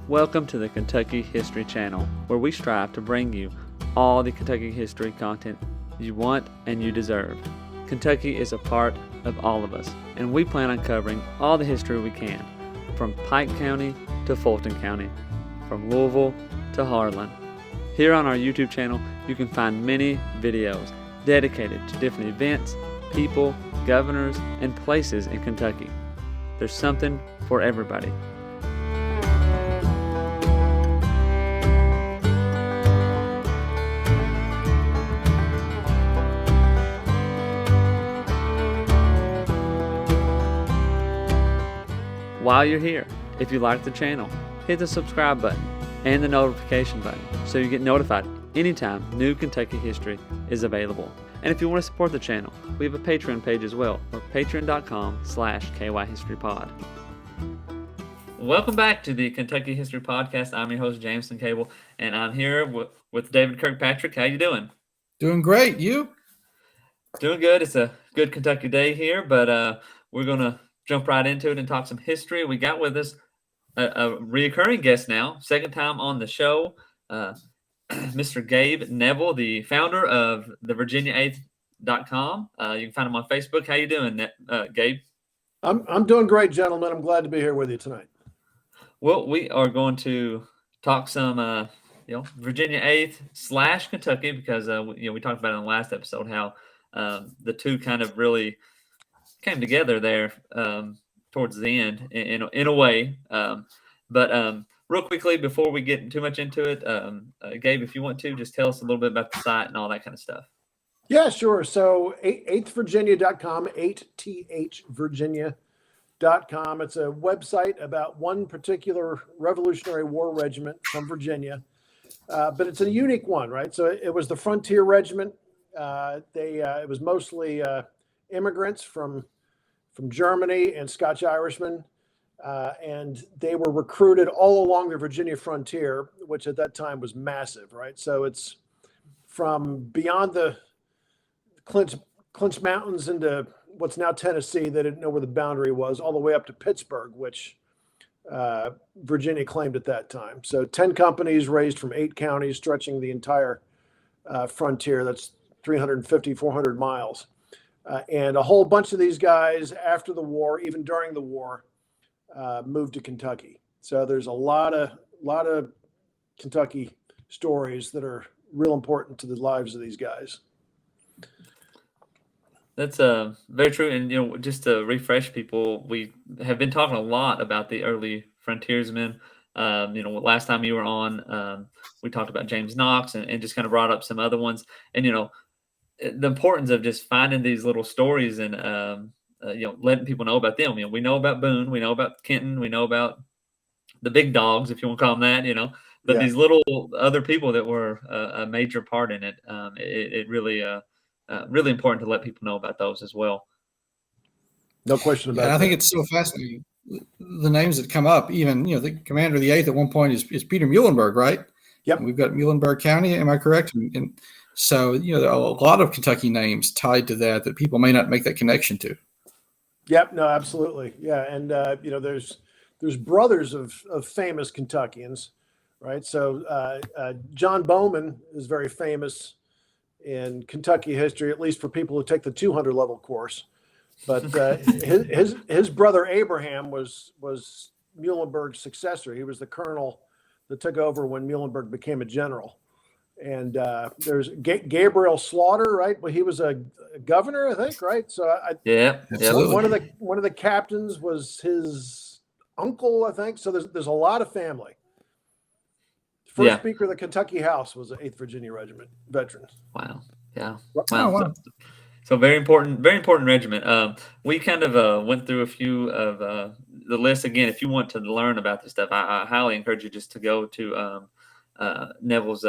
Welcome to the Kentucky History Channel, where we strive to bring you all the Kentucky history content you want and you deserve. Kentucky is a part of all of us, and we plan on covering all the history we can, from Pike County to Fulton County, from Louisville to Harlan. Here on our YouTube channel, you can find many videos dedicated to different events, people, governors, and places in Kentucky. There's something for everybody. While you're here, if you like the channel, hit the subscribe button and the notification button so you get notified anytime new Kentucky history is available. And if you want to support the channel, we have a Patreon page as well, or patreon.com/KYHistoryPod. Welcome back to the Kentucky History Podcast. I'm your host, Jameson Cable, and I'm here with David Kirkpatrick. How you doing? Doing great. You? Doing good. It's a good Kentucky day here, but we're going to jump right into it and talk some history. We got with us a reoccurring guest now, second time on the show, Mr. Gabe Neville, the founder of the Virginia8th.com. You can find him on Facebook. How you doing, Gabe? I'm doing great, gentlemen. I'm glad to be here with you tonight. Well, we are going to talk some, Virginia 8th / Kentucky, because we talked about in the last episode how the two kind of really came together there towards the end in a way. But real quickly, before we get too much into it, Gabe, if you want to, just tell us a little bit about the site and all that kind of stuff. Yeah, sure. So 8thvirginia.com, 8thvirginia.com. It's a website about one particular Revolutionary War regiment from Virginia, but it's a unique one, right? So it was the Frontier Regiment. It was mostly immigrants from Germany and Scotch Irishmen, and they were recruited all along the Virginia frontier, which at that time was massive, right? So it's from beyond the Clinch Mountains into what's now Tennessee. They didn't know where the boundary was, all the way up to Pittsburgh, which Virginia claimed at that time. So 10 companies raised from 8 counties, stretching the entire frontier. That's 350, 400 miles. And a whole bunch of these guys after the war, even during the war, moved to Kentucky. So there's a lot of Kentucky stories that are real important to the lives of these guys. That's very true. And, just to refresh people, we have been talking a lot about the early frontiersmen. Last time you were on, we talked about James Knox and just kind of brought up some other ones. And, the importance of just finding these little stories and letting people know about them. We know about Boone, we know about Kenton, we know about the big dogs, if you want to call them that. But these little other people that were a major part in it. It really really important to let people know about those as well. No question about it. I think it's so fascinating. The names that come up, even the commander of the 8th at one point is Peter Muhlenberg, right? Yep. And we've got Muhlenberg County. Am I correct? And so, there are a lot of Kentucky names tied to that people may not make that connection to. Yep. No, absolutely. Yeah. And, there's brothers of famous Kentuckians, right? So John Bowman is very famous in Kentucky history, at least for people who take the 200 level course. But his brother Abraham was Muhlenberg's successor. He was the colonel that took over when Muhlenberg became a general. And there's Gabriel Slaughter, right? Well, he was a governor, I think, right? So one of the captains was his uncle, I think. So there's a lot of family. First Speaker of the Kentucky House was an 8th Virginia Regiment veteran. Wow. Yeah. Wow. Oh, wow. So very important regiment. We kind of went through a few of the lists. Again, if you want to learn about this stuff, I highly encourage you just to go to Neville's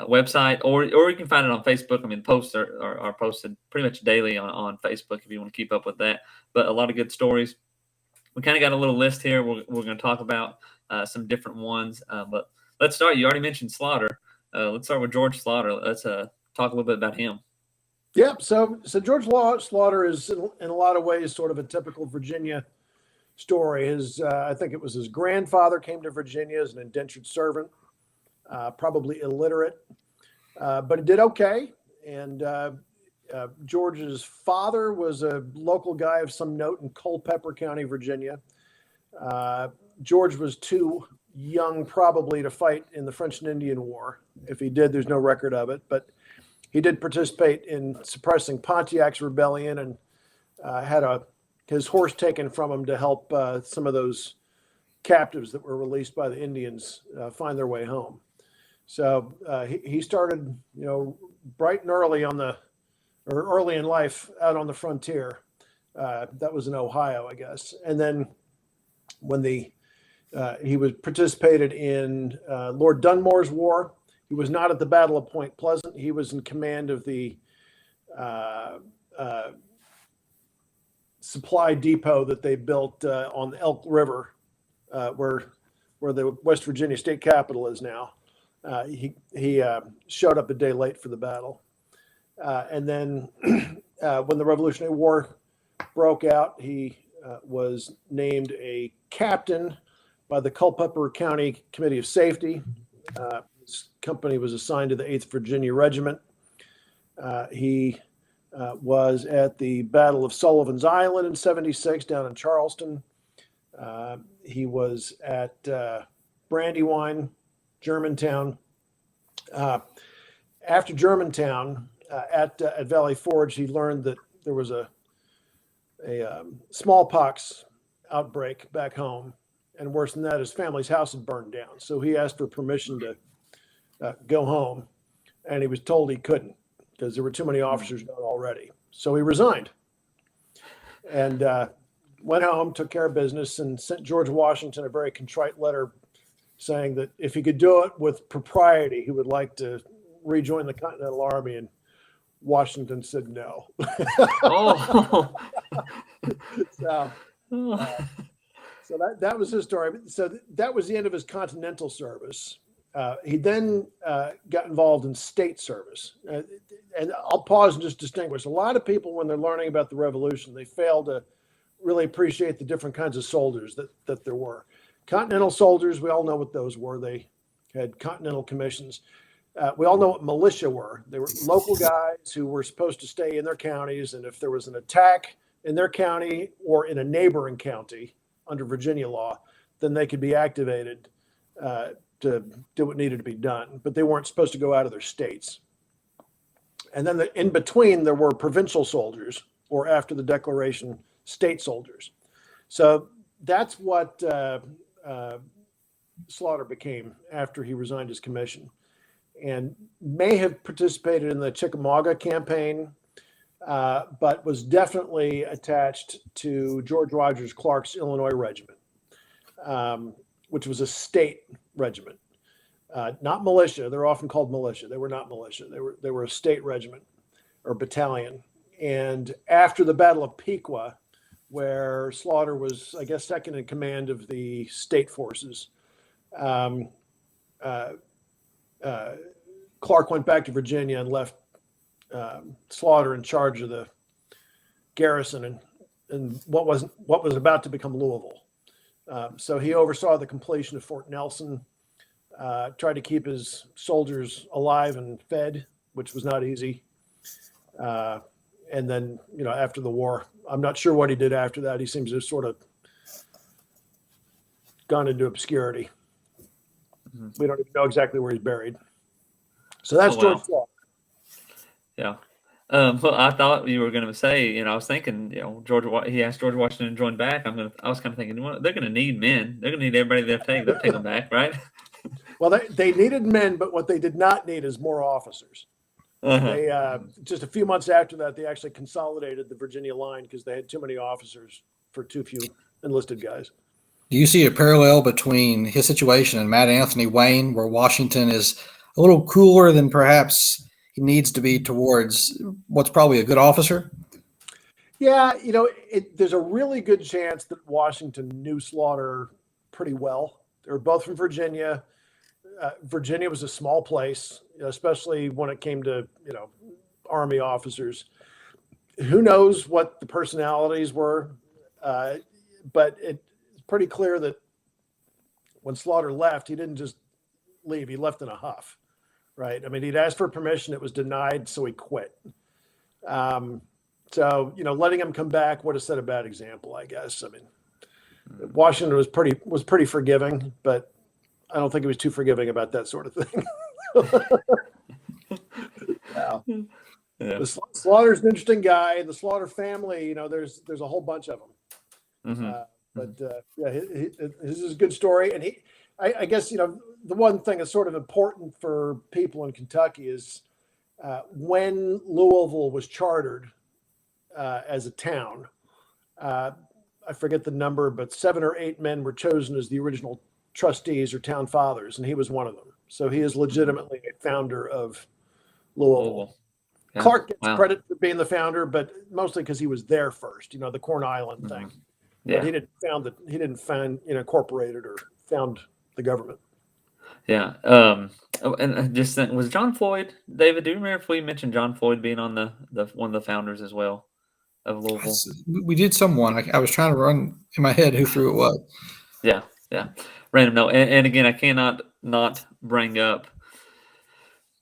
website, or you can find it on Facebook. Posts are posted pretty much daily on Facebook if you want to keep up with that. But a lot of good stories. We kind of got a little list here. We're going to talk about some different ones. But let's start. You already mentioned Slaughter. Let's start with George Slaughter. Let's talk a little bit about him. Yeah. So George Slaughter is in a lot of ways sort of a typical Virginia story. I think it was his grandfather came to Virginia as an indentured servant, probably illiterate, but he did okay. And George's father was a local guy of some note in Culpeper County, Virginia. George was too young probably to fight in the French and Indian War. If he did, there's no record of it, but he did participate in suppressing Pontiac's rebellion and had his horse taken from him to help some of those captives that were released by the Indians find their way home. So he started, bright and early early in life out on the frontier. That was in Ohio, I guess. And then when he was participated in Lord Dunmore's war, he was not at the Battle of Point Pleasant. He was in command of the supply depot that they built on the Elk River, where the West Virginia state capitol is now. He showed up a day late for the battle. And then when the Revolutionary War broke out, he was named a captain by the Culpeper County Committee of Safety. His company was assigned to the 8th Virginia Regiment. He was at the Battle of Sullivan's Island in '76 down in Charleston. He was at Brandywine, Germantown. After Germantown, at Valley Forge, he learned that there was a smallpox outbreak back home, and worse than that, his family's house had burned down. So he asked for permission to go home, and he was told he couldn't because there were too many officers gone already. So he resigned and went home, took care of business, and sent George Washington a very contrite letter saying that if he could do it with propriety, he would like to rejoin the Continental Army. And Washington said no. Oh. So that was his story. So that was the end of his continental service. He then got involved in state service. And I'll pause and just distinguish. A lot of people, when they're learning about the Revolution, they fail to really appreciate the different kinds of soldiers that there were. Continental soldiers, we all know what those were. They had continental commissions. We all know what militia were. They were local guys who were supposed to stay in their counties, and if there was an attack in their county or in a neighboring county under Virginia law, then they could be activated to do what needed to be done. But they weren't supposed to go out of their states. And then in between, there were provincial soldiers, or after the Declaration, state soldiers. So that's what Slaughter became after he resigned his commission, and may have participated in the Chickamauga campaign, but was definitely attached to George Rogers Clark's Illinois Regiment, which was a state regiment, not militia. They're often called militia. They were not militia. They were a state regiment or battalion. And after the Battle of Piqua, where Slaughter was, I guess, second in command of the state forces, Clark went back to Virginia and left Slaughter in charge of the garrison and what was about to become Louisville. So he oversaw the completion of Fort Nelson, tried to keep his soldiers alive and fed, which was not easy. And then, after the war, I'm not sure what he did after that. He seems to have sort of gone into obscurity. Mm-hmm. We don't even know exactly where he's buried. So that's George Slaughter. Yeah. Well, I thought you were going to say, I was thinking, he asked George Washington to join back. I was kind of thinking, they're going to need men. They're going to need everybody they'll take them back, right? Well, they needed men, but what they did not need is more officers. Uh-huh. They just a few months after that, they actually consolidated the Virginia line because they had too many officers for too few enlisted guys. Do you see a parallel between his situation and Matt Anthony Wayne, where Washington is a little cooler than perhaps he needs to be towards what's probably a good officer? Yeah, there's a really good chance that Washington knew Slaughter pretty well. They were both from Virginia. Virginia was a small place, especially when it came to, Army officers. Who knows what the personalities were? but it's pretty clear that when Slaughter left, he didn't just leave. He left in a huff, right? I mean, he'd asked for permission. It was denied, so he quit. So, letting him come back would have set a bad example, I guess. I mean, Washington was pretty forgiving, but I don't think he was too forgiving about that sort of thing. Yeah. Slaughter's an interesting guy. The Slaughter family, there's a whole bunch of them. His is a good story. And I guess, the one thing that's sort of important for people in Kentucky is when Louisville was chartered as a town, I forget the number, but 7 or 8 men were chosen as the original trustees or town fathers, and he was one of them. So he is legitimately a founder of Louisville. Yeah. Clark gets credit for being the founder, but mostly because he was there first, the Corn Island thing. Yeah. But he didn't found incorporated or found the government. Yeah. And just think, was John Floyd, David, do you remember if we mentioned John Floyd being on the one of the founders as well of Louisville? We did someone. I was trying to run in my head who threw it was. Yeah. Random note. And again, I cannot not bring up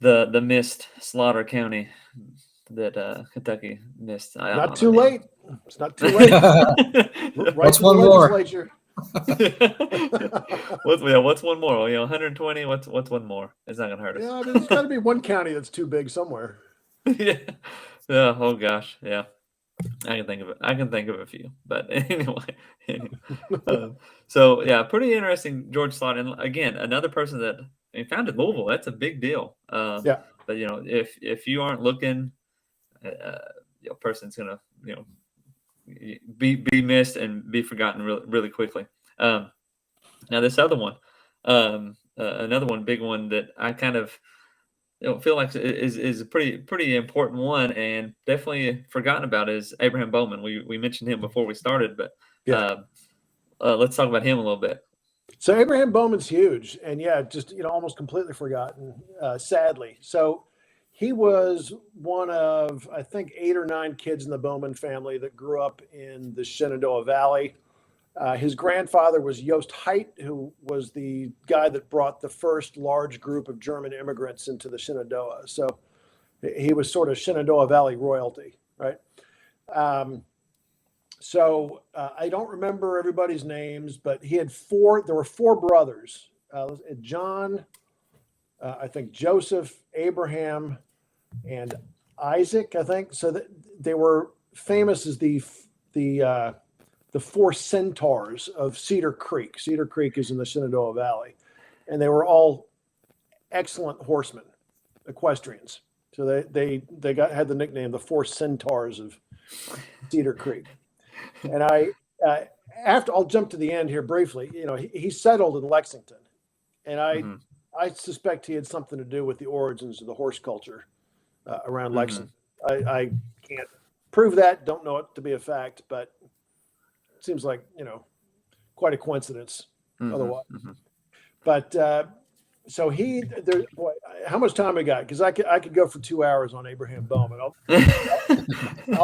the missed Slaughter County that Kentucky missed. Not too late. It's not too late. What's one more? What's one more? 120. What's one more? It's not gonna hurt us. Yeah, I mean, there's got to be one county that's too big somewhere. Yeah. Oh gosh. Yeah. I can think of a few, but anyway. So yeah, pretty interesting, George Slaughter. And again, another person that founded Louisville. That's a big deal. But if you aren't looking, person's gonna be missed and be forgotten really quickly. Now this other one, another one, big one that I kind of feel like is a pretty important one and definitely forgotten about is Abraham Bowman. We mentioned him before we started, but let's talk about him a little bit. So Abraham Bowman's huge, and just almost completely forgotten, sadly. So he was one of, I think, 8 or 9 kids in the Bowman family that grew up in the Shenandoah Valley. His grandfather was Yost Height, who was the guy that brought the first large group of German immigrants into the Shenandoah. So he was sort of Shenandoah Valley royalty, right? So I don't remember everybody's names, but he had 4. There were 4 brothers: John, I think Joseph, Abraham, and Isaac. I think so. That they were famous as the 4 centaurs of Cedar Creek. Cedar Creek is in the Shenandoah Valley, and they were all excellent horsemen, equestrians. So they had the nickname the 4 centaurs of Cedar Creek. And I'll jump to the end here briefly. He settled in Lexington, and I suspect he had something to do with the origins of the horse culture around Lexington. I can't prove that. Don't know it to be a fact, but it seems like quite a coincidence. Otherwise, but so how much time we got? Because I could go for 2 hours on Abraham Bowman. I'll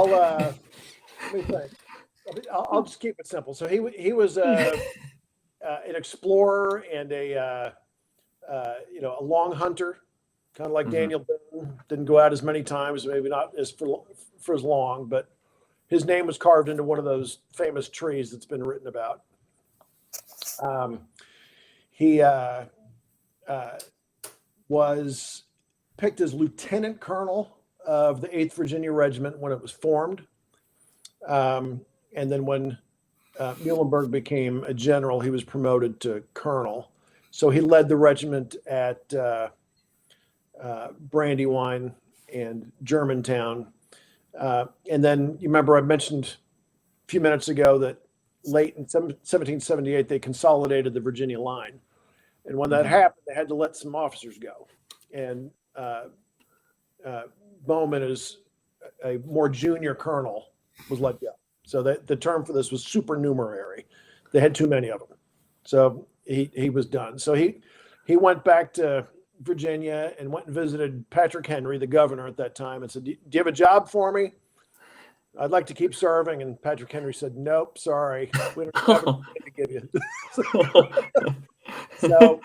let me think. I'll just keep it simple. So he was an explorer and a long hunter, kind of like Daniel Boone. Didn't go out as many times, maybe not as for as long, but his name was carved into one of those famous trees that's been written about. He was picked as lieutenant colonel of the 8th Virginia Regiment when it was formed. And then when Muhlenberg became a general, he was promoted to colonel. So he led the regiment at Brandywine and Germantown. And then you remember I mentioned a few minutes ago that late in 1778, they consolidated the Virginia line. And when that happened, they had to let some officers go. And Bowman, as a more junior colonel, was let go. So the term for this was supernumerary. They had too many of them. So he was done. So he went back to Virginia and went and visited Patrick Henry, the governor at that time, and said, "Do you have a job for me?" I'd like to keep serving. And Patrick Henry said, nope, sorry. We don't have anything to give you. So,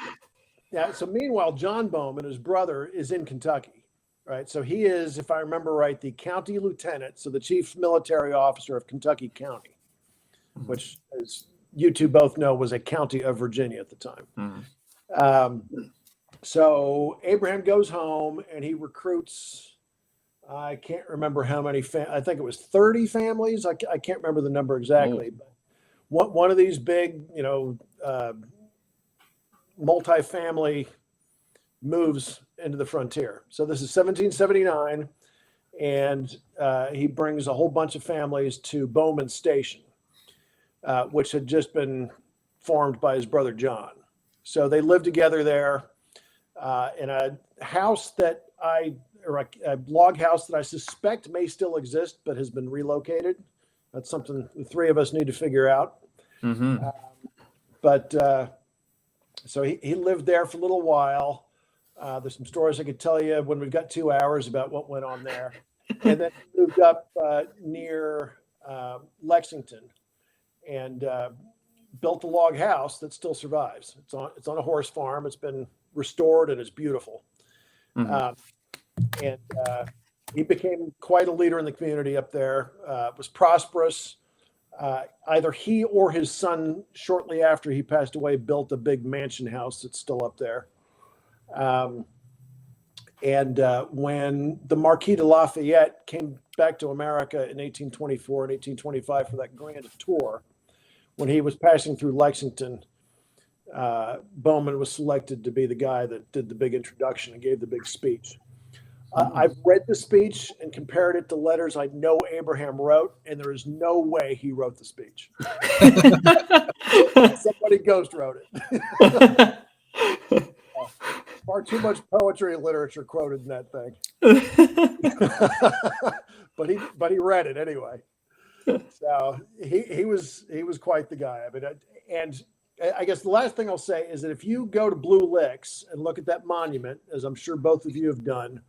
yeah. So meanwhile, John Bowman, his brother, is in Kentucky, right? So he is, if I remember right, the county lieutenant, so the chief military officer of Kentucky County, which, as you two both know, was a county of Virginia at the time. So Abraham goes home and he recruits, I can't remember how many, I think it was 30 families. I can't remember the number exactly. But one of these big, multi-family moves into the frontier. So this is 1779, and he brings a whole bunch of families to Bowman Station, which had just been formed by his brother John. So they lived together there in a house that a log house that I suspect may still exist, but has been relocated. That's something the three of us need to figure out. So he lived there for a little while. There's some stories I could tell you when we've got 2 hours about what went on there. And then he moved up near Lexington and built a log house that still survives. It's on a horse farm. It's been restored and it's beautiful. And he became quite a leader in the community up there. Was prosperous. Either he or his son, shortly after he passed away, built a big mansion house that's still up there. When the Marquis de Lafayette came back to America in 1824 and 1825 for that grand tour, when he was passing through Lexington, Bowman was selected to be the guy that did the big introduction and gave the big speech. I've read the speech and compared it to letters I know Abraham wrote, and there is no way he wrote the speech. Somebody ghost wrote it. Far too much poetry and literature quoted in that thing. but he read it anyway. So he was quite the guy. I mean, and I guess the last thing I'll say is that if you go to Blue Licks and look at that monument, as I'm sure both of you have done,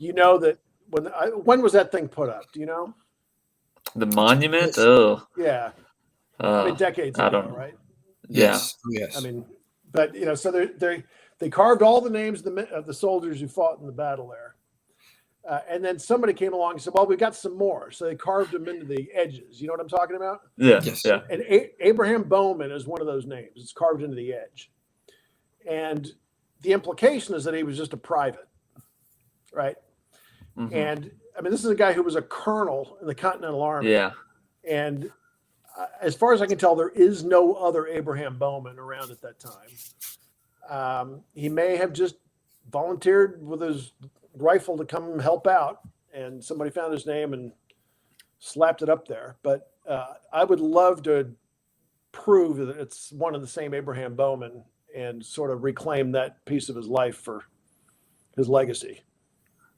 you know that when was that thing put up? Do you know? The monument? Oh, yeah. I mean, decades ago, right? Yes. I mean, but so they carved all the names of the soldiers who fought in the battle there, and then somebody came along and said, "Well, we got some more," so they carved them into the edges. You know what I'm talking about? Yeah. Yes. Yeah. And Abraham Bowman is one of those names. It's carved into the edge, and the implication is that he was just a private, right? And I mean, this is a guy who was a colonel in the Continental Army. Yeah. And as far as I can tell, there is no other Abraham Bowman around at that time. He may have just volunteered with his rifle to come help out, and somebody found his name and slapped it up there. But I would love to prove that it's one and the same Abraham Bowman and sort of reclaim that piece of his life for his legacy.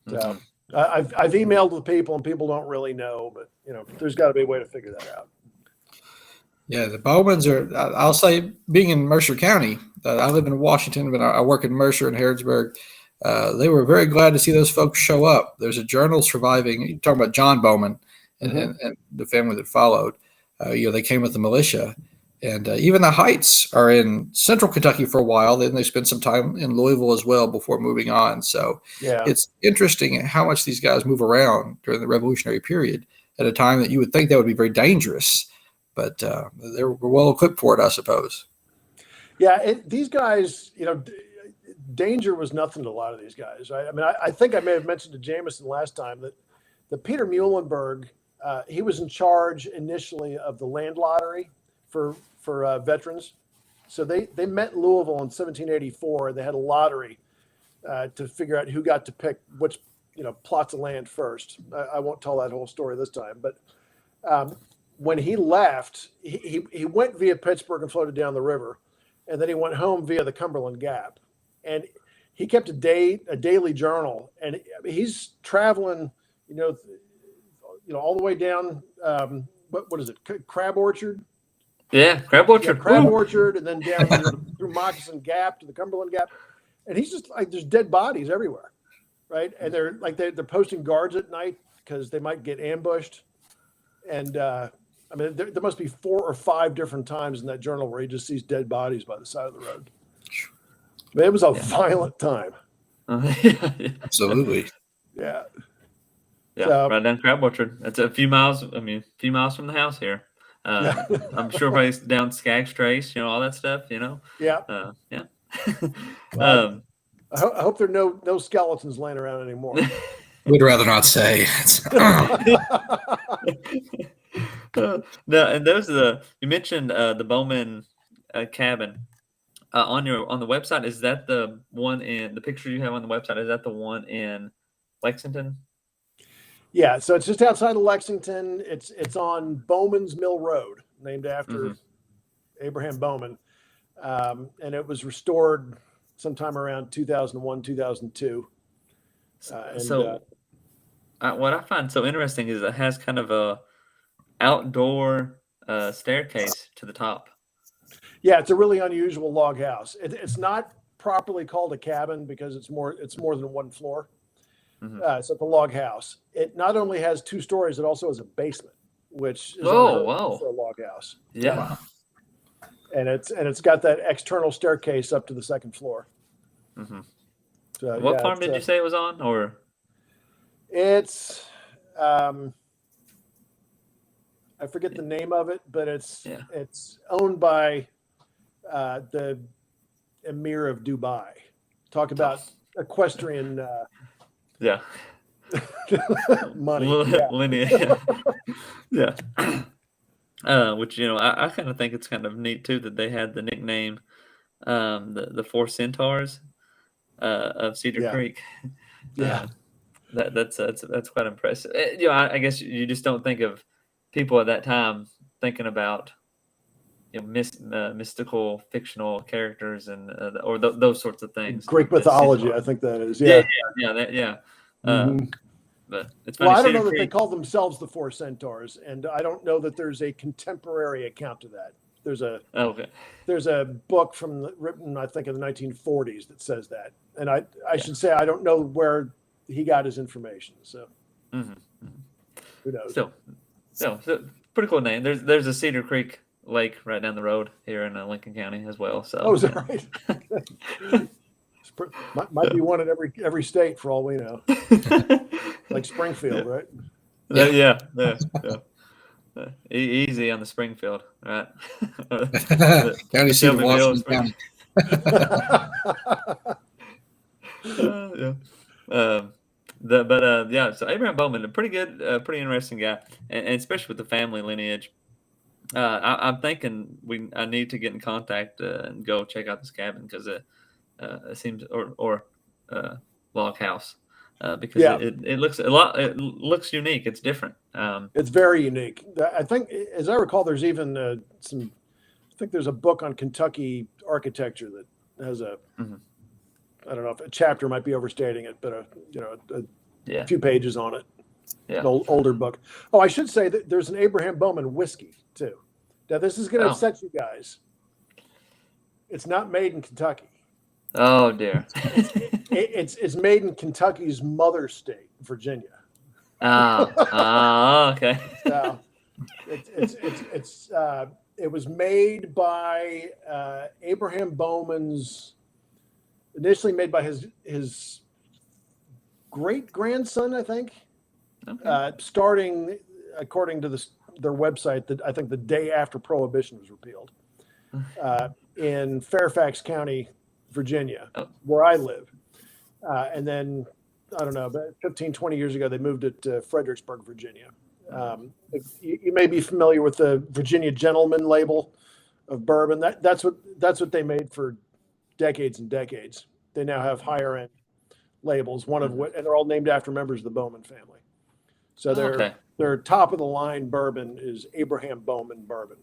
So I've emailed with people and people don't really know, but there's got to be a way to figure that out. Yeah, the Bowmans are, I'll say, being in Mercer County, I live in Washington, but I work in Mercer and Harrodsburg. They were very glad to see those folks show up. There's a journal surviving. You're talking about John Bowman and the family that followed. They came with the militia. And even the Heights are in central Kentucky for a while. Then they spent some time in Louisville as well before moving on. So it's interesting how much these guys move around during the Revolutionary period at a time that you would think that would be very dangerous. But they were well equipped for it, I suppose. Yeah, these guys, danger was nothing to a lot of these guys, right? I mean, I think I may have mentioned to Jameson last time that Peter Muhlenberg, he was in charge initially of the land lottery for veterans. So they met in Louisville in 1784. They had a lottery to figure out who got to pick which plots of land first. I won't tell that whole story this time, but when he left, he went via Pittsburgh and floated down the river, and then he went home via the Cumberland Gap, and he kept a daily journal, and he's traveling, all the way down. What is it? Crab Orchard. Yeah, Crab Orchard. Yeah, Crab Orchard, and then down through Moccasin Gap to the Cumberland Gap, and he's just like, there's dead bodies everywhere, right? And they're posting guards at night because they might get ambushed. And I mean, there must be 4 or 5 different times in that journal where he just sees dead bodies by the side of the road. I mean, it was a violent time. Absolutely. Yeah. Yeah, So, right down Crab Orchard. That's a few miles. I mean, a few miles from the house here. I'm sure probably down Skaggs Trace, all that stuff. yeah. Yeah. Well, I hope there are no skeletons laying around anymore. We'd rather not say. No, and those are you mentioned the Bowman cabin on the website. Is that the one in the picture you have on the website? Is that the one in Lexington? Yeah, so it's just outside of Lexington. It's on Bowman's Mill Road, named after Abraham Bowman, and it was restored sometime around 2001, 2002. What I find so interesting is it has kind of a outdoor staircase to the top. Yeah, it's a really unusual log house. It's not properly called a cabin because it's more than one floor. So it's a log house. It not only has 2 stories, it also has a basement, which is unheard for a log house. Yeah. And it's got that external staircase up to the 2nd floor. So, what farm did you say it was on? Or it's I forget the name of it, but it's owned by the Emir of Dubai. Talk about equestrian money. Lineage. Yeah. Which I kind of think it's kind of neat too that they had the nickname the 4 Centaurs of Cedar Creek. That's quite impressive. I guess you just don't think of people at that time thinking about mystical fictional characters and or those sorts of things. Greek mythology, I think that is. But it's funny. Well, I don't know that they call themselves the 4 Centaurs, and I don't know that there's a contemporary account of that. There's a book written, I think, in the 1940s that says that, and I should say I don't know where he got his information. So who knows? So pretty cool name. There's a Cedar Creek Lake right down the road here in Lincoln County as well. So is that right? Might be one in every state for all we know. Like Springfield, right? Yeah. Easy on the Springfield, right? County seat of Washington County. So Abraham Bowman, a pretty good, pretty interesting guy, and especially with the family lineage. I'm thinking I need to get in contact and go check out this cabin because it seems or log house because it looks a lot. It looks unique. It's different. It's very unique. I think, as I recall, there's even I think there's a book on Kentucky architecture that has a. I don't know if a chapter might be overstating it, but a few pages on it. Yeah. An older book. Oh, I should say that there's an Abraham Bowman whiskey too. Now this is going to upset you guys. It's not made in Kentucky. Oh dear. It's made in Kentucky's mother state, Virginia. Okay. So it was made by Abraham Bowman's. Initially made by his great grandson, I think. Okay. Starting, according to their website, that I think the day after Prohibition was repealed, in Fairfax County, Virginia, where I live. And then, I don't know, about 15, 20 years ago, they moved it to Fredericksburg, Virginia. You may be familiar with the Virginia Gentleman label of bourbon. That's what they made for decades and decades. They now have higher end labels, one of which, and they're all named after members of the Bowman family. So their top of the line bourbon is Abraham Bowman bourbon.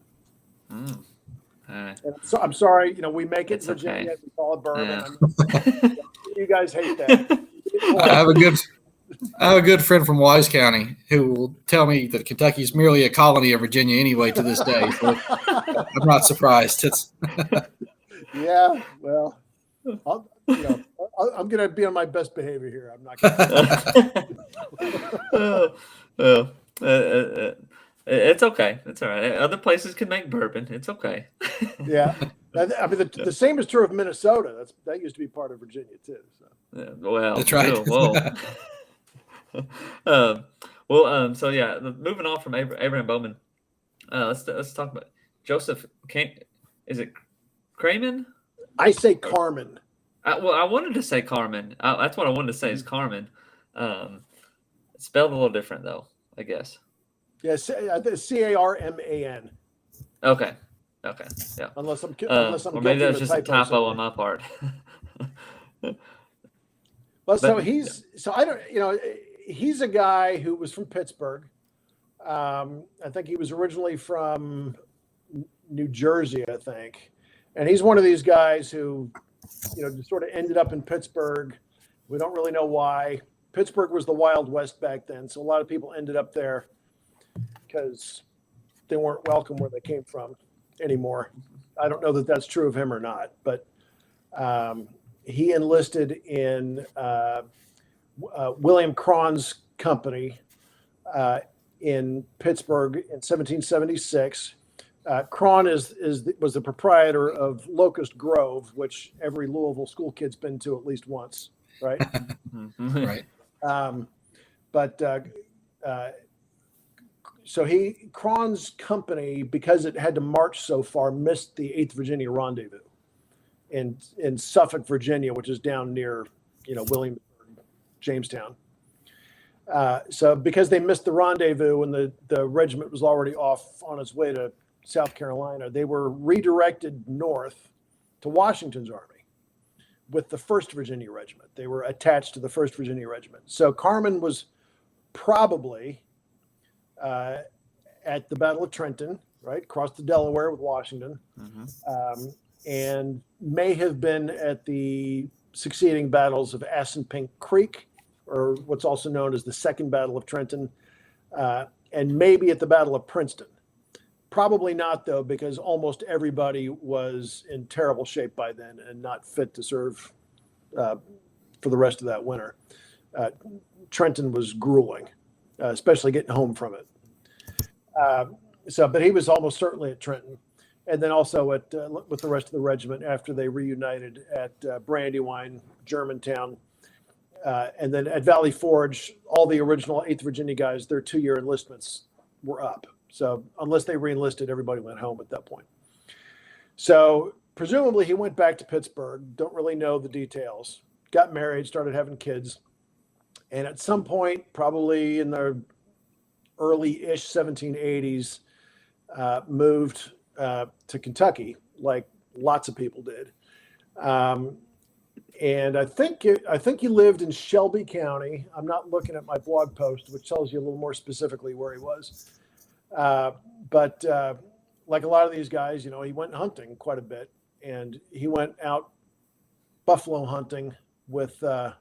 And so I'm sorry, we make it in Virginia. Okay. We call it bourbon. Yeah. You guys hate that. I have a good friend from Wise County who will tell me that Kentucky is merely a colony of Virginia anyway to this day. So I'm not surprised. Yeah, well, I'm going to be on my best behavior here. I'm not going to. It's okay. It's all right. Other places can make bourbon. It's okay. Yeah. I mean, the same is true of Minnesota. That used to be part of Virginia too. So. Yeah, well, That's right. whoa. Um, so yeah, moving on from Abraham Bowman, let's talk about Joseph. Is it Cramen? I say Carmen. I wanted to say Carmen. That's what I wanted to say is Carmen. Spelled a little different though, I guess. Yeah, Carman. Okay. Yeah. Unless I'm Or maybe guilty of that's a just a typo typo somewhere. on my part. Well, so But, he's a guy who was from Pittsburgh. I think he was originally from New Jersey, I think. And he's one of these guys who, just sort of ended up in Pittsburgh. We don't really know why. Pittsburgh was the Wild West back then. So a lot of people ended up there because they weren't welcome where they came from anymore. I don't know that that's true of him or not, but he enlisted in William Cron's company in Pittsburgh in 1776. Cron was the proprietor of Locust Grove, which every Louisville school kid's been to at least once, right? Right. So Cron's company, because it had to march so far, missed the 8th Virginia Rendezvous in Suffolk, Virginia, which is down near, Williamsburg, Jamestown. So because they missed the rendezvous and the regiment was already off on its way to South Carolina, they were redirected north to Washington's army with the 1st Virginia Regiment. They were attached to the 1st Virginia Regiment. So Carman was probably at the Battle of Trenton, right, crossed the Delaware with Washington, and may have been at the succeeding battles of Assunpink Creek, or what's also known as the Second Battle of Trenton, and maybe at the Battle of Princeton. Probably not, though, because almost everybody was in terrible shape by then and not fit to serve for the rest of that winter. Trenton was grueling, especially getting home from it. But he was almost certainly at Trenton, and then also with the rest of the regiment after they reunited at Brandywine, Germantown, and then at Valley Forge. All the original 8th Virginia guys, their 2-year enlistments were up. So unless they re-enlisted, everybody went home at that point. So presumably he went back to Pittsburgh. Don't really know the details. Got married, started having kids, and at some point, probably in the early-ish 1780s, moved to Kentucky, like lots of people did. And I think he lived in Shelby County. I'm not looking at my blog post, which tells you a little more specifically where he was. But like a lot of these guys, he went hunting quite a bit, and he went out buffalo hunting with I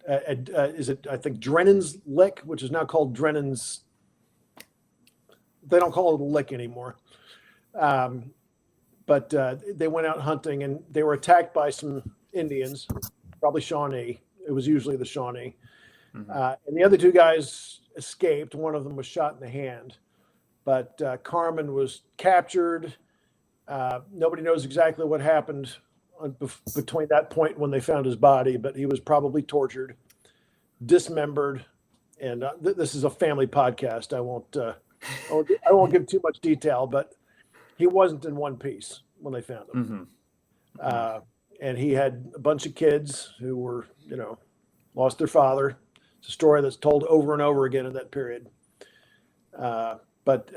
think Drennan's Lick, which is now called Drennan's. They don't call it a lick anymore. But they went out hunting, and they were attacked by some Indians, probably Shawnee. It was usually the Shawnee. And the other 2 guys escaped. One of them was shot in the hand. But Carman was captured. Nobody knows exactly what happened between that point when they found his body, but he was probably tortured, dismembered. And this is a family podcast. I won't give too much detail, but he wasn't in one piece when they found him. And he had a bunch of kids who were, lost their father. It's a story that's told over and over again in that period. But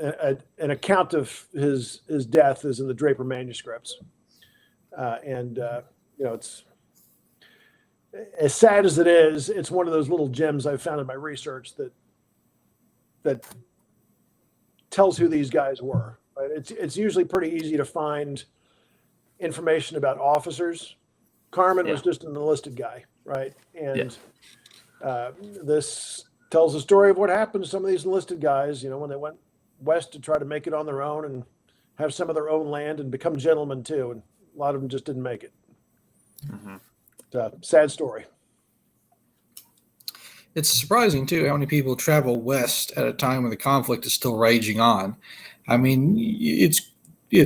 an account of his death is in the Draper manuscripts. It's as sad as it is, it's one of those little gems I've found in my research that tells who these guys were. Right? It's usually pretty easy to find information about officers. Carman was just an enlisted guy, right? And this tells the story of what happened to some of these enlisted guys, when they went west to try to make it on their own and have some of their own land and become gentlemen too. And a lot of them just didn't make it. It's a sad story. It's surprising too how many people travel west at a time when the conflict is still raging on. I mean, it's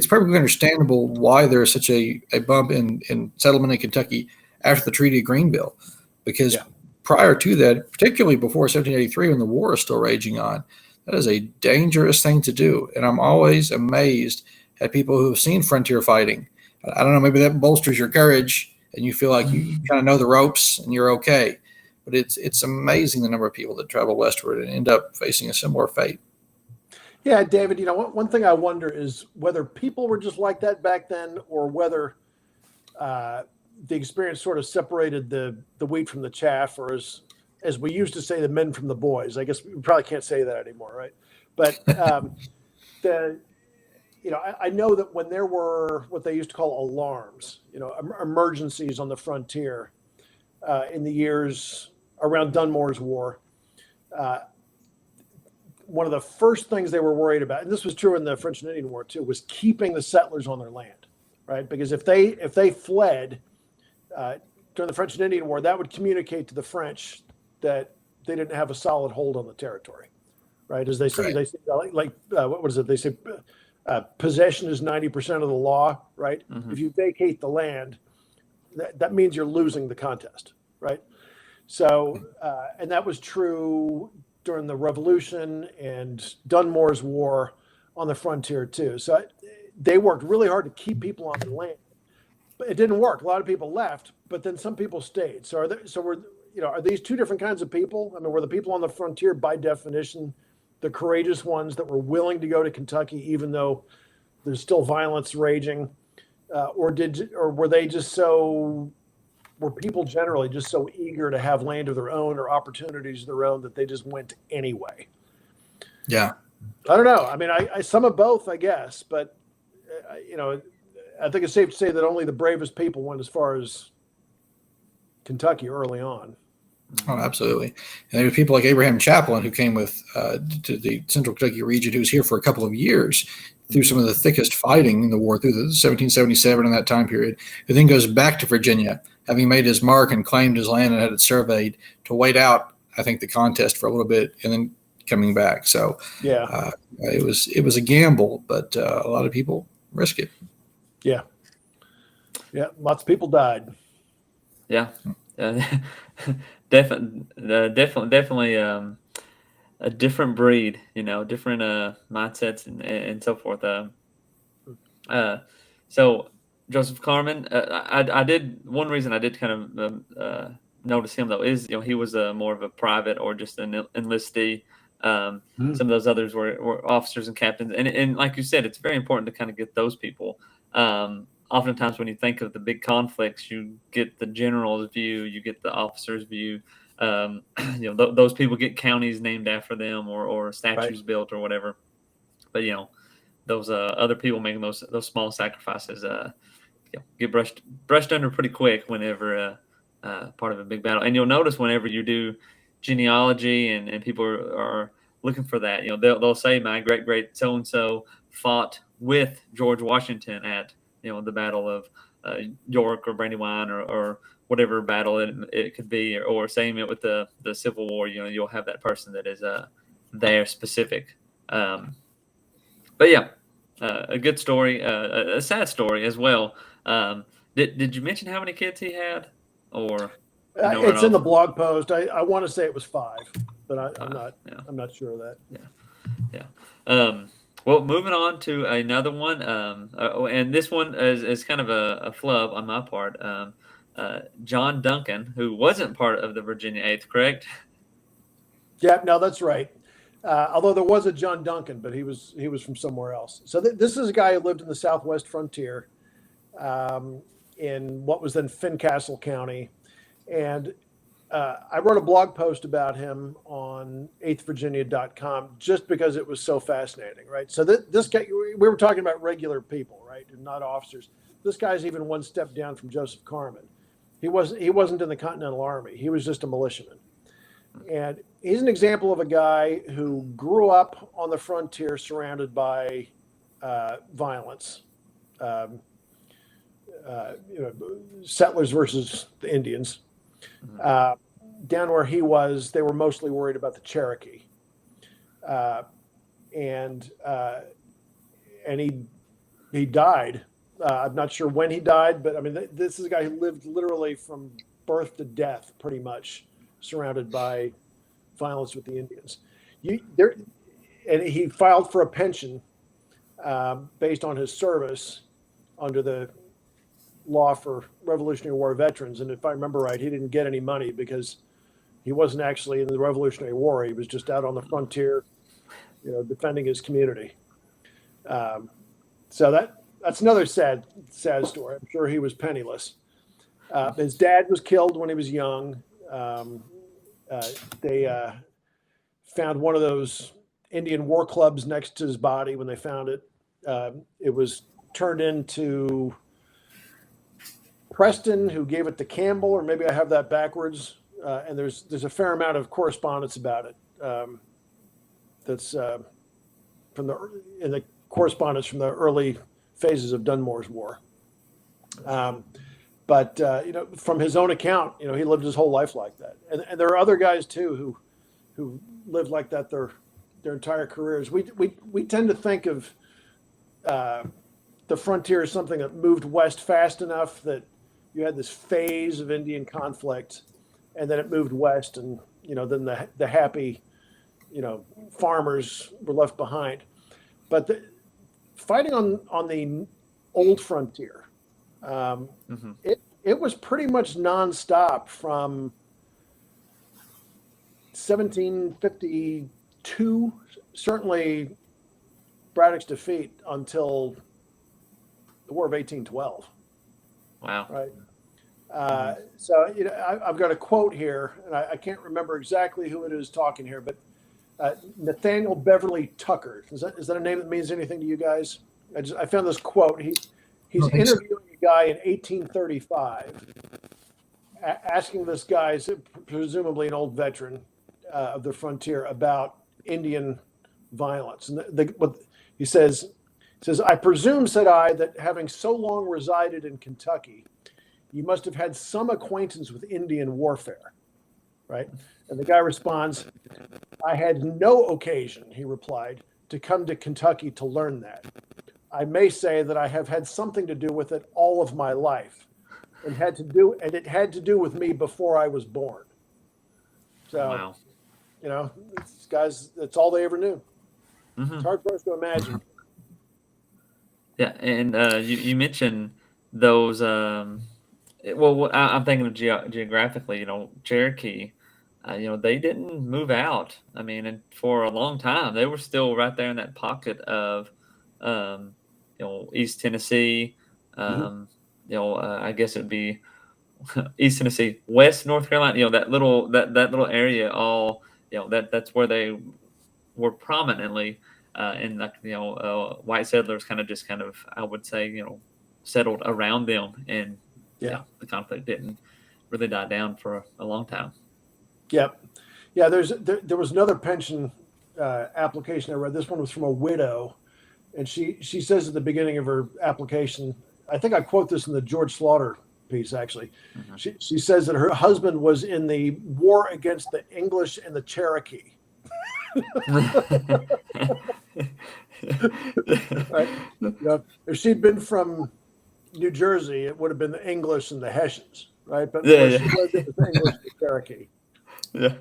perfectly understandable why there's such a bump in settlement in Kentucky after the Treaty of Greenville, because Yeah. prior to that, particularly before 1783, when the war is still raging on, that is a dangerous thing to do. And I'm always amazed at people who have seen frontier fighting. I don't know, maybe that bolsters your courage and you feel like you kind of know the ropes and you're okay. But it's amazing the number of people that travel westward and end up facing a similar fate. Yeah, David, one thing I wonder is whether people were just like that back then, or whether the experience sort of separated the wheat from the chaff, or as we used to say, the men from the boys. I guess we probably can't say that anymore, right? But I know that when there were what they used to call alarms, emergencies on the frontier in the years around Dunmore's War, one of the first things they were worried about, and this was true in the French and Indian War too, was keeping the settlers on their land, right? Because if they fled during the French and Indian War, that would communicate to the French that they didn't have a solid hold on the territory, right? As they say, Right. they say what is it? They say possession is 90% of the law, right? Mhm. If you vacate the land, that means you're losing the contest, right? So, and that was true during the Revolution and Dunmore's War on the frontier too. So they worked really hard to keep people on the land, but it didn't work. A lot of people left, but then some people stayed. So are these two different kinds of people? I mean, were the people on the frontier by definition the courageous ones that were willing to go to Kentucky even though there's still violence raging, or were they just were people generally just so eager to have land of their own or opportunities of their own that they just went anyway? Yeah. I don't know. I mean, I some of both, I guess, but I think it's safe to say that only the bravest people went as far as Kentucky early on. Oh, absolutely. And there were people like Abraham Chaplin who came to the Central Kentucky region, who was here for a couple of years through some of the thickest fighting in the war through the 1777 and that time period, who then goes back to Virginia, having made his mark and claimed his land and had it surveyed, to wait out, I think, the contest for a little bit and then coming back. So Yeah. it was a gamble, but a lot of people risk it. Yeah. Yeah. Lots of people died. Yeah. Definitely a different breed, different mindsets and so forth. So Joseph Carman, I did, one reason I did kind of notice him though is he was more of a private or just an enlistee. Some of those others were officers and captains, and like you said, it's very important to kind of get those people. Oftentimes when you think of the big conflicts, you get the general's view, you get the officer's view. Those people get counties named after them or statues Right. built or whatever. But those other people making those small sacrifices get brushed under pretty quick whenever part of a big battle. And you'll notice whenever you do genealogy and people are looking for that, they'll say my great so and so fought with George Washington at the Battle of York or Brandywine or whatever battle it could be, or same it with the Civil War. You'll have that person that is there specific. But yeah, a good story, a sad story as well. Did you mention how many kids he had, or right It's in the off? blog post. I want to say it was 5, but I'm not. Yeah. I'm not sure of that. Yeah. Well, moving on to another one, and this one is kind of a flub on my part. John Duncan, who wasn't part of the Virginia 8th, correct? Yeah, no, that's right. Although there was a John Duncan, but he was from somewhere else. So this is a guy who lived in the Southwest frontier, in what was then Fincastle County, and I wrote a blog post about him on 8thvirginia.com just because it was so fascinating, right? So this guy, we were talking about regular people, right, and not officers. This guy's even one step down from Joseph Carman. He wasn't in the Continental Army. He was just a militiaman. And he's an example of a guy who grew up on the frontier surrounded by violence, settlers versus the Indians. down where he was, they were mostly worried about the Cherokee, and he died. I'm not sure when he died, but I mean, this is a guy who lived literally from birth to death, pretty much surrounded by violence with the Indians. And he filed for a pension based on his service under the law for Revolutionary War veterans. And if I remember right, he didn't get any money because he wasn't actually in the Revolutionary War. He was just out on the frontier, defending his community. So that's another sad story. I'm sure he was penniless. His dad was killed when he was young. They found one of those Indian war clubs next to his body when they found it. It was turned into Preston, who gave it to Campbell, or maybe I have that backwards. And there's a fair amount of correspondence about it. That's in the correspondence from the early phases of Dunmore's War. But from his own account, he lived his whole life like that. And there are other guys too who lived like that their entire careers. We tend to think of the frontier as something that moved west fast enough that you had this phase of Indian conflict, and then it moved west, and then the happy farmers were left behind. But the fighting on the old frontier, it was pretty much nonstop from 1752, certainly Braddock's defeat, until the War of 1812. Wow. Right. So I've got a quote here, and I can't remember exactly who it is talking here, but Nathaniel Beverly Tucker. Is that a name that means anything to you guys? I found this quote. He's interviewing a guy in 1835, asking this guy, presumably an old veteran of the frontier, about Indian violence. And what he says, "I presume," said I, "that having so long resided in Kentucky, you must have had some acquaintance with Indian warfare," right? And the guy responds, "I had no occasion," he replied, "to come to Kentucky to learn that. I may say that I have had something to do with it all of my life, and it had to do with me before I was born." So, wow. these guys, that's all they ever knew. Mm-hmm. It's hard for us to imagine. Yeah, and you mentioned those. I'm thinking of geographically. Cherokee. They didn't move out. I mean, and for a long time, they were still right there in that pocket of, East Tennessee. I guess it'd be East Tennessee, West North Carolina. That little area. All that's where they were prominently. And white settlers kind of I would say settled around them, and the conflict didn't really die down for a long time. Yep. Yeah, there was another pension application I read. This one was from a widow, and she says at the beginning of her application, I think I quote this in the George Slaughter piece actually. Mm-hmm. She says that her husband was in the war against the English and the Cherokee. Right? If she'd been from New Jersey, it would have been the English and the Hessians, right? But she was the English and the Cherokee. Yeah.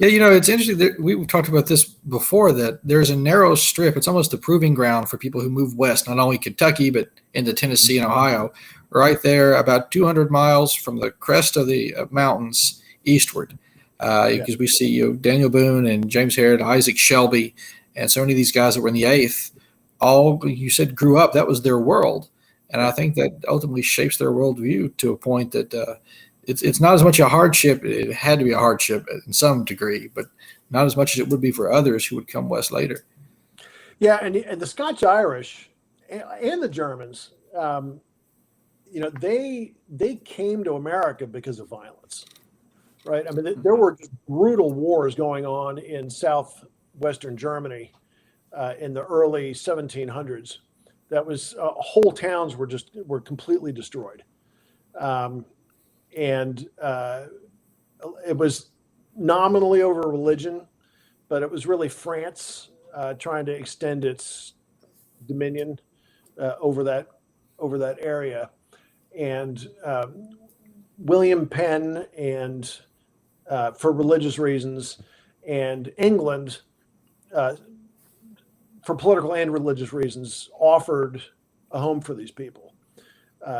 It's interesting that we talked about this before, that there's a narrow strip. It's almost a proving ground for people who move west, not only Kentucky, but into Tennessee and Ohio, right there about 200 miles from the crest of the mountains eastward. Because we see Daniel Boone and James Harrod, Isaac Shelby, and so many of these guys that were in the 8th, all, you said, grew up. That was their world. And I think that ultimately shapes their worldview to a point that it's not as much a hardship. It had to be a hardship in some degree, but not as much as it would be for others who would come west later. Yeah, and the Scotch-Irish and the Germans, they came to America because of violence, right? I mean, there were brutal wars going on in southwestern Germany in the early 1700s. That was whole towns were completely destroyed. And it was nominally over religion, but it was really France trying to extend its dominion over that area. And William Penn, and for religious reasons, and England, for political and religious reasons, offered a home for these people.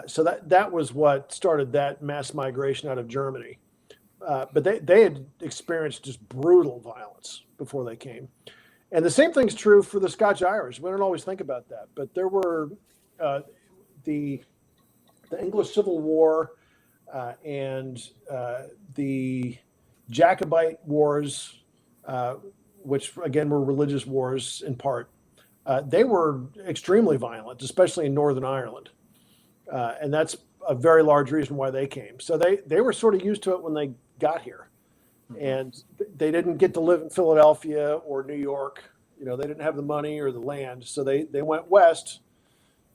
So that was what started that mass migration out of Germany. But they had experienced just brutal violence before they came. And the same thing's true for the Scotch Irish. We don't always think about that, but there were the English Civil War and the Jacobite Wars, which again were religious wars in part. They were extremely violent, especially in Northern Ireland, and that's a very large reason why they came. So they were sort of used to it when they got here, and they didn't get to live in Philadelphia or New York. You know, they didn't have the money or the land, so they went west,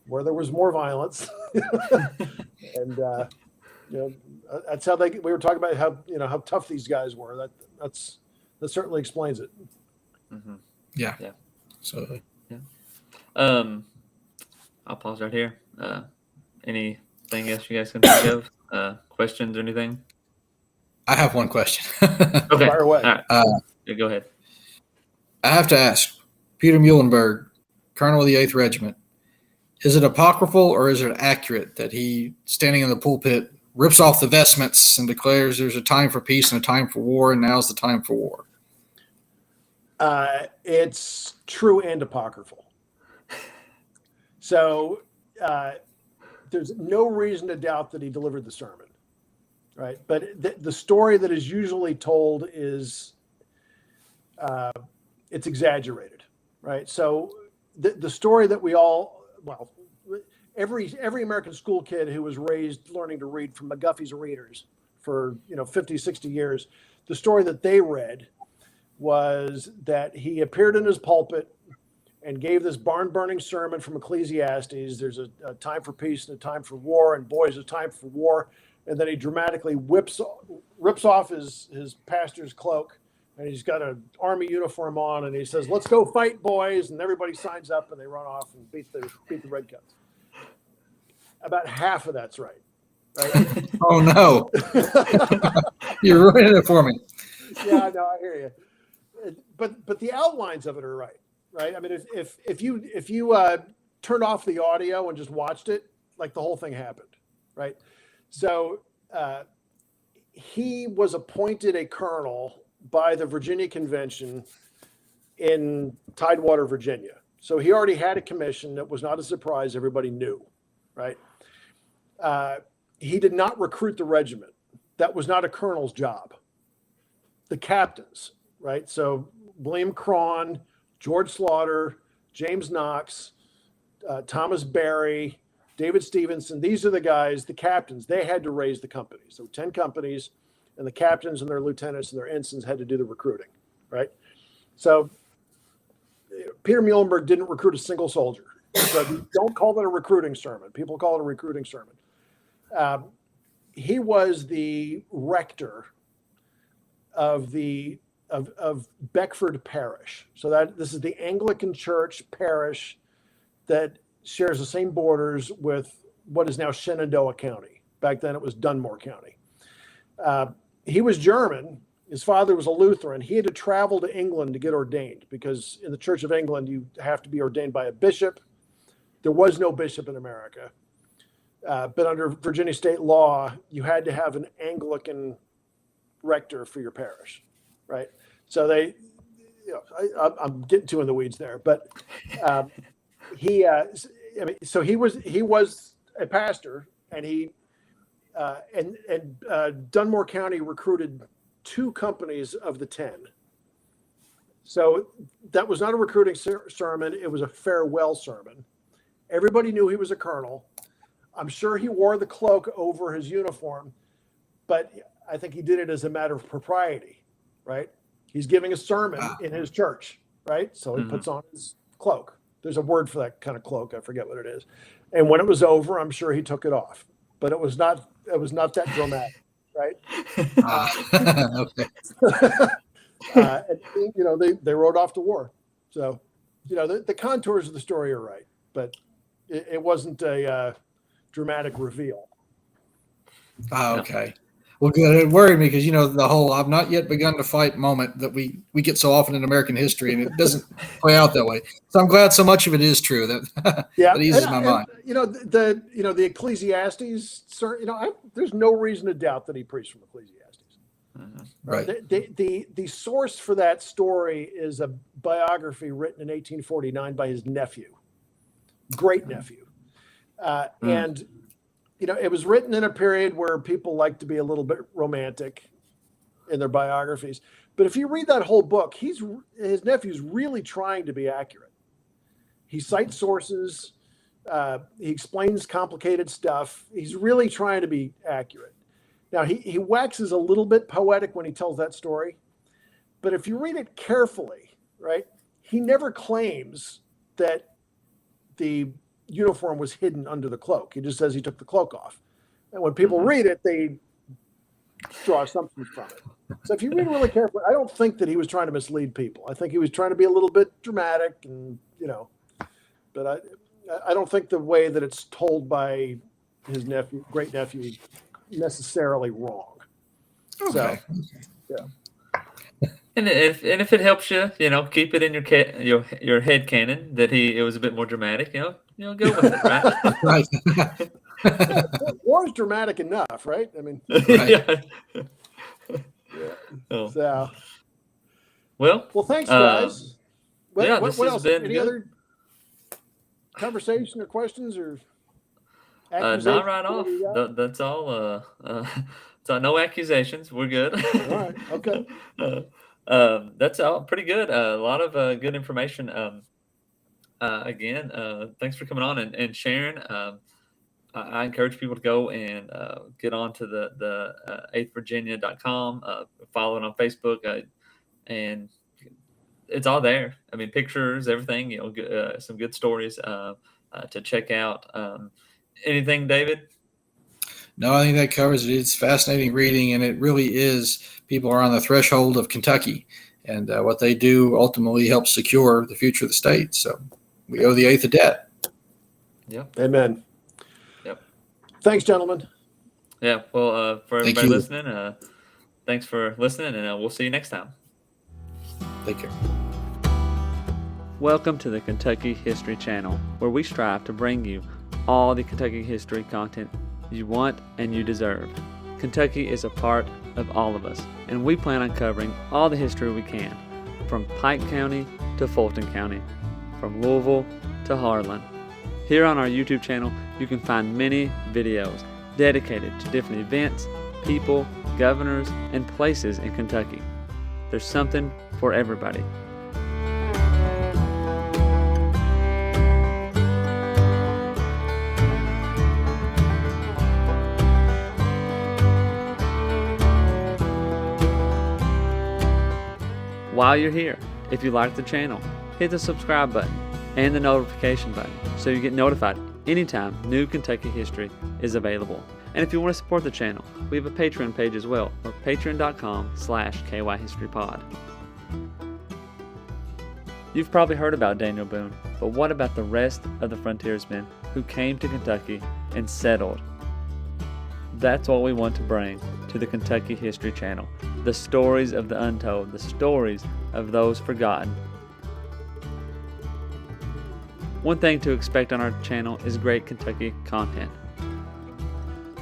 where there was more violence, and you know, that's how we were talking about how tough these guys were. That certainly explains it. Mm-hmm. Yeah. Absolutely. Yeah. I'll pause right here. Anything else you guys can think of? Questions or anything? I have one question. Fire Okay. away. All right. Yeah, go ahead. I have to ask, Peter Muhlenberg, Colonel of the 8th Regiment, is it apocryphal or is it accurate that he, standing in the pulpit, rips off the vestments and declares there's a time for peace and a time for war, and now's the time for war? It's true and apocryphal. So there's no reason to doubt that he delivered the sermon, right? But the story that is usually told is it's exaggerated, right? So the story that every American school kid who was raised learning to read from McGuffey's Readers for 50, 60 years, the story that they read was that he appeared in his pulpit and gave this barn-burning sermon from Ecclesiastes. There's a time for peace and a time for war, and boy, is a time for war. And then he dramatically rips off his pastor's cloak, and he's got an army uniform on, and he says, "Let's go fight, boys!" And everybody signs up, and they run off and beat the Redcoats. About half of that's right? Oh no! You're ruining it for me. Yeah, no, I hear you. But the outlines of it are right? I mean, if you turned off the audio and just watched it, like the whole thing happened, right? So he was appointed a colonel by the Virginia Convention in Tidewater, Virginia. So he already had a commission. That was not a surprise. Everybody knew, right? He did not recruit the regiment. That was not a colonel's job. The captains, right? So William Cron, George Slaughter, James Knox, Thomas Barry, David Stevenson. These are the guys, the captains. They had to raise the company. So 10 companies, and the captains and their lieutenants and their ensigns had to do the recruiting, right? So Peter Muhlenberg didn't recruit a single soldier. So don't call that a recruiting sermon. People call it a recruiting sermon. He was the rector of Beckford Parish. So this is the Anglican Church parish that shares the same borders with what is now Shenandoah County. Back then it was Dunmore County. He was German. His father was a Lutheran. He had to travel to England to get ordained because in the Church of England, you have to be ordained by a bishop. There was no bishop in America. But under Virginia state law, you had to have an Anglican rector for your parish, right? So I'm getting too in the weeds there, but so he was a pastor, and Dunmore County recruited 2 companies of the 10. So that was not a recruiting sermon. It was a farewell sermon. Everybody knew he was a colonel. I'm sure he wore the cloak over his uniform, but I think he did it as a matter of propriety, right? He's giving a sermon in his church, right? So he puts on his cloak. There's a word for that kind of cloak. I forget what it is. And when it was over, I'm sure he took it off, but it was not that dramatic, right? Okay. And, they rode off to war. So, the contours of the story are right, but it wasn't a dramatic reveal. Okay. Well, good. It worried me because the whole "I've not yet begun to fight" moment that we get so often in American history, and it doesn't play out that way. So I'm glad so much of it is true. That that eases my mind. The Ecclesiastes. There's no reason to doubt that he preached from Ecclesiastes. Right. The source for that story is a biography written in 1849 by his nephew, great nephew, and. It was written in a period where people like to be a little bit romantic in their biographies. But if you read that whole book, his nephew's really trying to be accurate. He cites sources. He explains complicated stuff. He's really trying to be accurate. Now, he waxes a little bit poetic when he tells that story. But if you read it carefully, right, he never claims that the uniform was hidden under the cloak. He just says he took the cloak off. And when people read it, they draw assumptions from it. So if you read it really carefully, I don't think that he was trying to mislead people. I think he was trying to be a little bit dramatic and, but I don't think the way that it's told by his nephew, great nephew, necessarily wrong. Okay. So, yeah. And if it helps you, keep it in your head canon that it was a bit more dramatic. Go with it, right? Right. War is dramatic enough, right? I mean, right. Yeah. Oh. So, well, thanks, guys. What this has else? been Any good. other conversation or questions or Not right off. That's all. So no accusations. We're good. All right. Okay. That's all pretty good. A lot of good information. Again, thanks for coming on and sharing. I encourage people to go and get on to the 8thvirginia.com, follow it on Facebook, and it's all there. I mean, pictures, everything, some good stories to check out. Anything, David? No, I think that covers it. It's fascinating reading, and it really is. People are on the threshold of Kentucky, and what they do ultimately helps secure the future of the state. So we owe the eighth a debt. Yep. Amen. Yep. Thanks, gentlemen. Yeah. Well, for everybody listening, thanks for listening, and we'll see you next time. Take care. Welcome to the Kentucky History Channel, where we strive to bring you all the Kentucky history content you want and you deserve. Kentucky is a part of all of us, and we plan on covering all the history we can, from Pike County to Fulton County, from Louisville to Harlan. Here on our YouTube channel, you can find many videos dedicated to different events, people, governors, and places in Kentucky. There's something for everybody. While you're here, if you like the channel, hit the subscribe button and the notification button so you get notified anytime new Kentucky history is available. And if you want to support the channel, we have a Patreon page as well, or patreon.com/KYHistoryPod. You've probably heard about Daniel Boone, but what about the rest of the frontiersmen who came to Kentucky and settled? That's what we want to bring to the Kentucky History Channel. The stories of the untold, the stories of those forgotten. One thing to expect on our channel is great Kentucky content.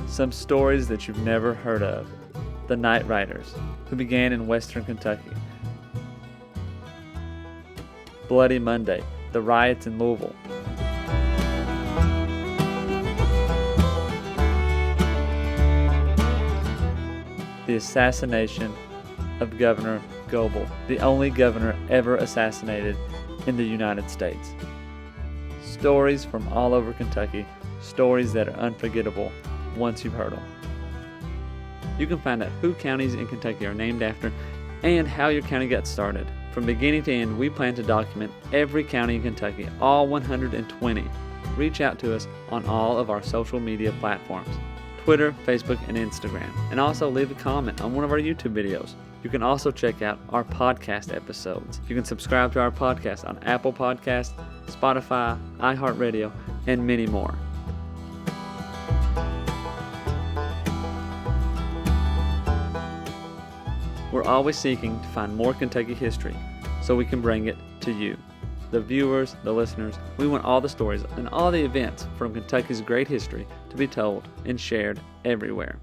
Some stories that you've never heard of. The Night Riders, who began in western Kentucky. Bloody Monday, the riots in Louisville. The assassination of Governor Goebel, the only governor ever assassinated in the United States. Stories from all over Kentucky, stories that are unforgettable once you've heard them. You can find out who counties in Kentucky are named after and how your county got started. From beginning to end, we plan to document every county in Kentucky, all 120. Reach out to us on all of our social media platforms, Twitter, Facebook, and Instagram. And also leave a comment on one of our YouTube videos. You can also check out our podcast episodes. You can subscribe to our podcast on Apple Podcasts, Spotify, iHeartRadio, and many more. We're always seeking to find more Kentucky history so we can bring it to you, the viewers, the listeners. We want all the stories and all the events from Kentucky's great history to be told and shared everywhere.